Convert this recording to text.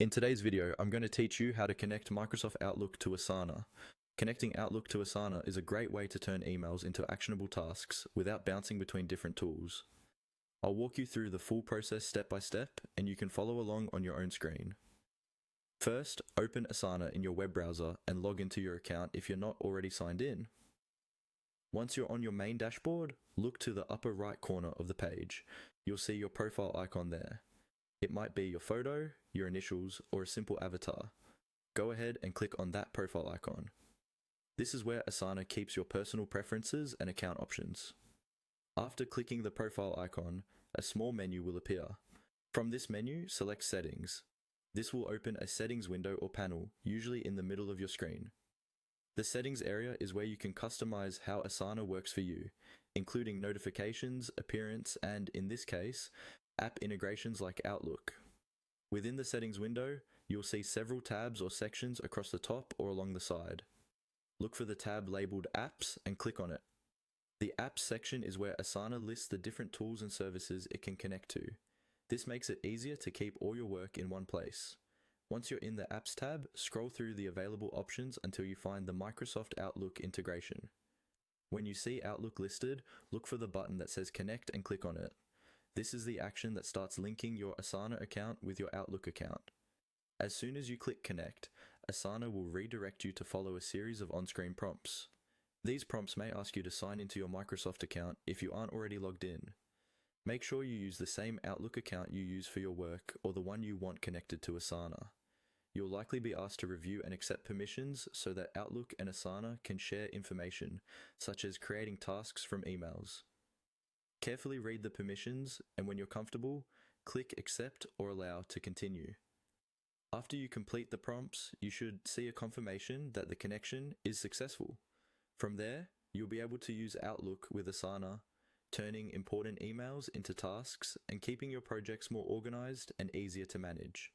In today's video, I'm going to teach you how to connect Microsoft Outlook to Asana. Connecting Outlook to Asana is a great way to turn emails into actionable tasks without bouncing between different tools. I'll walk you through the full process step by step, and you can follow along on your own screen. First, open Asana in your web browser and log into your account if you're not already signed in. Once you're on your main dashboard, look to the upper right corner of the page. You'll see your profile icon there. It might be your photo, your initials, or a simple avatar. Go ahead and click on that profile icon. This is where Asana keeps your personal preferences and account options. After clicking the profile icon, a small menu will appear. From this menu, select Settings. This will open a settings window or panel, usually in the middle of your screen. The settings area is where you can customize how Asana works for you, including notifications, appearance, and, in this case, app integrations like Outlook. Within the settings window, you'll see several tabs or sections across the top or along the side. Look for the tab labeled Apps and click on it. The Apps section is where Asana lists the different tools and services it can connect to. This makes it easier to keep all your work in one place. Once you're in the Apps tab, scroll through the available options until you find the Microsoft Outlook integration. When you see Outlook listed, look for the button that says Connect and click on it. This is the action that starts linking your Asana account with your Outlook account. As soon as you click Connect, Asana will redirect you to follow a series of on-screen prompts. These prompts may ask you to sign into your Microsoft account if you aren't already logged in. Make sure you use the same Outlook account you use for your work or the one you want connected to Asana. You'll likely be asked to review and accept permissions so that Outlook and Asana can share information, such as creating tasks from emails. Carefully read the permissions, and when you're comfortable, click Accept or Allow to continue. After you complete the prompts, you should see a confirmation that the connection is successful. From there, you'll be able to use Outlook with Asana, turning important emails into tasks and keeping your projects more organized and easier to manage.